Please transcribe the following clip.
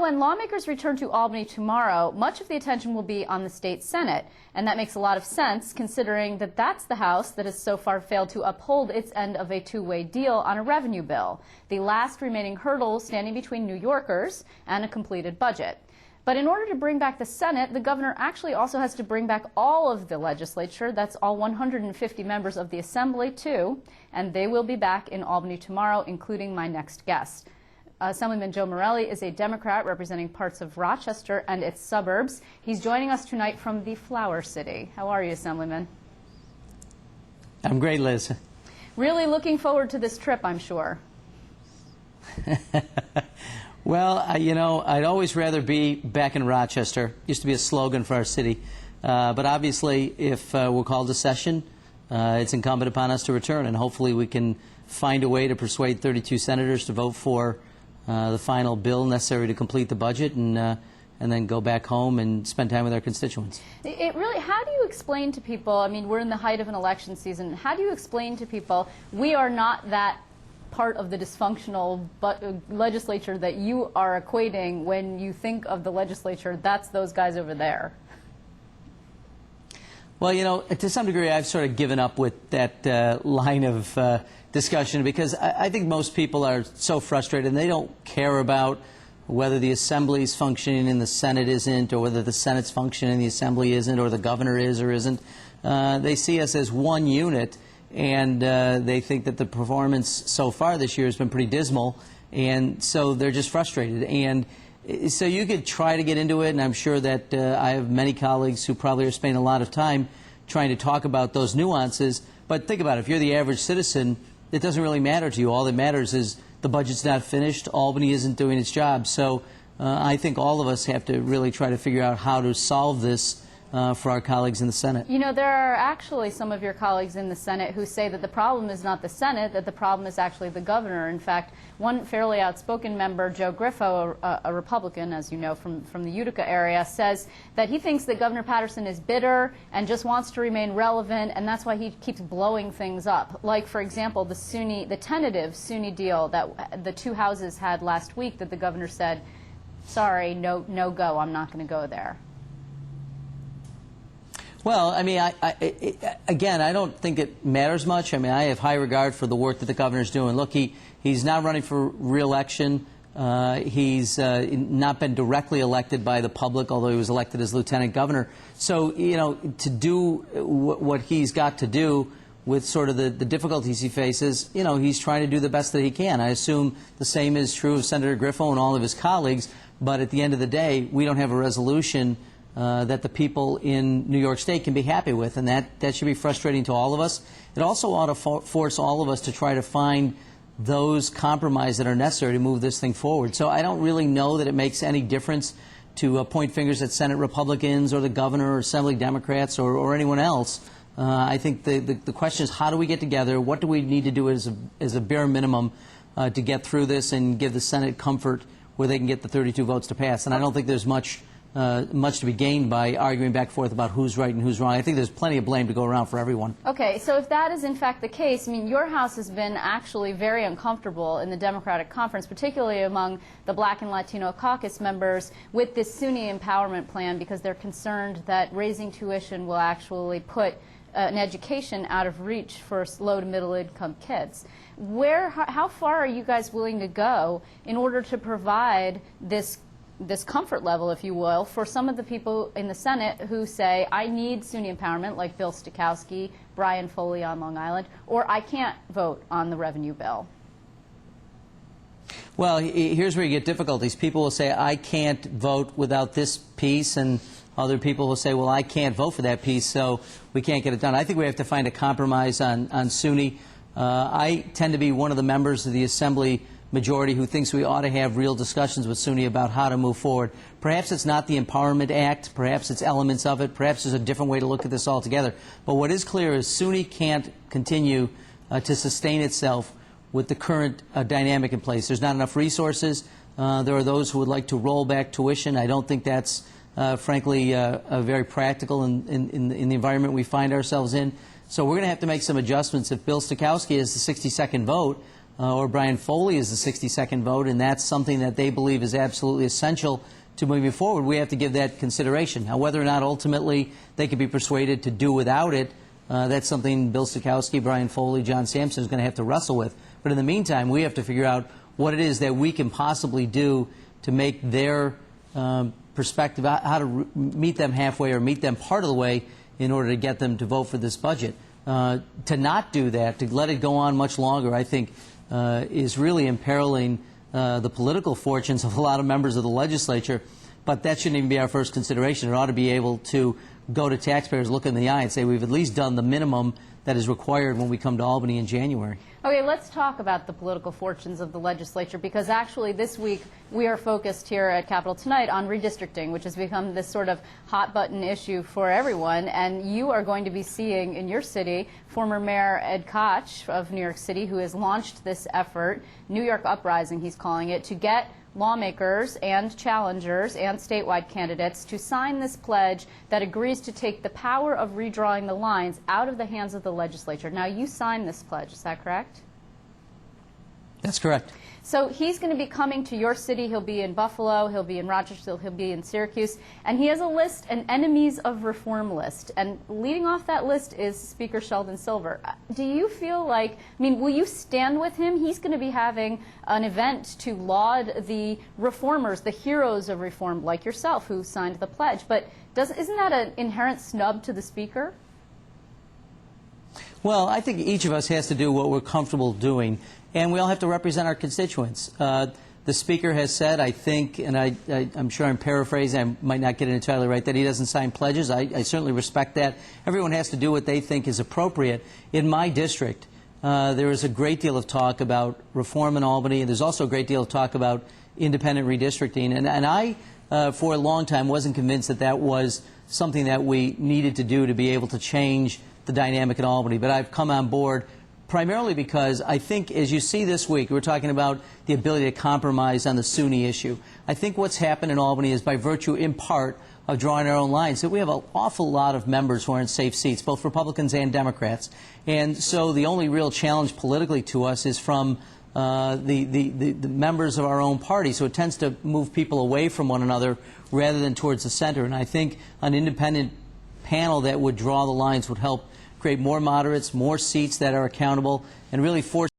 When lawmakers return to Albany tomorrow, much of the attention will be on the state Senate. And that makes a lot of sense, considering that that's the House that has so far failed to uphold its end of a two-way deal on a revenue bill, the last remaining hurdle standing between New Yorkers and a completed budget. But in order to bring back the Senate, the governor actually also has to bring back all of the legislature. That's all 150 members of the Assembly, too. And they will be back in Albany tomorrow, including my next guest. Assemblyman Joe Morelle is a Democrat representing parts of Rochester and its suburbs. He's joining us tonight from the Flower City. How are you, Assemblyman? I'm great, Liz. Really looking forward to this trip, I'm sure. Well, you know, I'd always rather be back in Rochester. Used to be a slogan for our city. But obviously, if we're called to session, it's incumbent upon us to return. And hopefully we can find a way to persuade 32 senators to vote for the final bill necessary to complete the budget and then go back home and spend time with our constituents. How do you explain to people, I mean, we're in the height of an election season, how do you explain to people we are not that part of the dysfunctional legislature that you are equating when you think of the legislature, that's those guys over there? Well, you know, to some degree, I've sort of given up with that line of discussion because I think most people are so frustrated and they don't care about whether the Assembly's functioning and the Senate isn't, or whether the Senate's functioning and the Assembly isn't, or the governor is or isn't. They see us as one unit, and they think that the performance so far this year has been pretty dismal, and so they're just frustrated. And so you could try to get into it, and I'm sure that I have many colleagues who probably are spending a lot of time trying to talk about those nuances. But think about it. If you're the average citizen, it doesn't really matter to you. All that matters is the budget's not finished. Albany isn't doing its job. So I think all of us have to really try to figure out how to solve this for our colleagues in the Senate. You know, there are actually some of your colleagues in the Senate who say that the problem is not the Senate, that the problem is actually the governor. In fact, one fairly outspoken member, Joe Griffo, a Republican, as you know, from the Utica area, says that he thinks that Governor Patterson is bitter and just wants to remain relevant, and that's why he keeps blowing things up. Like, for example, the tentative SUNY deal that the two houses had last week that the governor said, sorry, no go, I'm not going to go there. Well, I mean, again, I don't think it matters much. I mean, I have high regard for the work that the governor's doing. Look, he's not running for re-election. He's not been directly elected by the public, although he was elected as lieutenant governor. So, you know, to do what he's got to do with sort of the difficulties he faces, you know, he's trying to do the best that he can. I assume the same is true of Senator Griffo and all of his colleagues. But at the end of the day, we don't have a resolution that the people in New York State can be happy with, and that should be frustrating to all of us. It also ought to force all of us to try to find those compromises that are necessary to move this thing forward. So I don't really know that it makes any difference to point fingers at Senate Republicans or the governor or Assembly Democrats or anyone else. I think the question is, how do we get together? What do we need to do as a bare minimum to get through this and give the Senate comfort where they can get the 32 votes to pass? And I don't think there's much to be gained by arguing back and forth about who's right and who's wrong. I think there's plenty of blame to go around for everyone. Okay, so if that is in fact the case, I mean, your House has been actually very uncomfortable in the Democratic conference, particularly among the Black and Latino caucus members, with this SUNY empowerment plan, because they're concerned that raising tuition will actually put an education out of reach for low to middle income kids. How far are you guys willing to go in order to provide this comfort level, if you will, for some of the people in the Senate who say, I need SUNY empowerment, like Bill Stokowski, Brian Foley on Long Island, or I can't vote on the revenue bill? Well, here's where you get difficulties. People will say, I can't vote without this piece, and other people will say, well, I can't vote for that piece, so we can't get it done. I think we have to find a compromise on SUNY. I tend to be one of the members of the Assembly majority who thinks we ought to have real discussions with SUNY about how to move forward. Perhaps it's not the Empowerment Act, perhaps it's elements of it, perhaps there's a different way to look at this altogether. But what is clear is SUNY can't continue to sustain itself with the current dynamic in place. There's not enough resources. There are those who would like to roll back tuition. I don't think that's, frankly, very practical in the environment we find ourselves in. So we're going to have to make some adjustments. If Bill Stokowski has the 60-second vote, or Brian Foley is the 62nd vote, and that's something that they believe is absolutely essential to moving forward. We have to give that consideration. Now, whether or not ultimately they can be persuaded to do without it, that's something Bill Stokowski, Brian Foley, John Sampson is going to have to wrestle with. But in the meantime, we have to figure out what it is that we can possibly do to make their perspective, how to meet them halfway or meet them part of the way in order to get them to vote for this budget. To not do that, to let it go on much longer, I think is really imperiling the political fortunes of a lot of members of the legislature. But that shouldn't even be our first consideration. It ought to be able to go to taxpayers, look in the eye, and say we've at least done the minimum that is required when we come to Albany in January. Okay, let's talk about the political fortunes of the legislature, because actually this week we are focused here at Capitol Tonight on redistricting, which has become this sort of hot button issue for everyone. And you are going to be seeing in your city former Mayor Ed Koch of New York City, who has launched this effort, New York Uprising he's calling it, to get lawmakers and challengers and statewide candidates to sign this pledge that agrees to take the power of redrawing the lines out of the hands of the legislature. Now, you signed this pledge, is that correct? That's correct. So he's going to be coming to your city. He'll be in Buffalo, he'll be in Rochester, he'll be in Syracuse, and he has a list, an enemies of reform list. And leading off that list is Speaker Sheldon Silver. Do you feel like, I mean, will you stand with him? He's going to be having an event to laud the reformers, the heroes of reform, like yourself, who signed the pledge. But isn't that an inherent snub to the Speaker? Well, I think each of us has to do what we're comfortable doing, and we all have to represent our constituents. The Speaker has said, I think, and I'm sure I'm paraphrasing, I might not get it entirely right, that he doesn't sign pledges. I certainly respect that. Everyone has to do what they think is appropriate. In my district, there is a great deal of talk about reform in Albany, and there's also a great deal of talk about independent redistricting. And I, for a long time, wasn't convinced that that was something that we needed to do to be able to change the dynamic in Albany. But I've come on board primarily because I think, as you see this week, we're talking about the ability to compromise on the SUNY issue. I think what's happened in Albany is by virtue, in part, of drawing our own lines, that we have an awful lot of members who are in safe seats, both Republicans and Democrats. And so the only real challenge politically to us is from the members of our own party. So it tends to move people away from one another rather than towards the center. And I think an independent panel that would draw the lines would help create more moderates, more seats that are accountable, and really force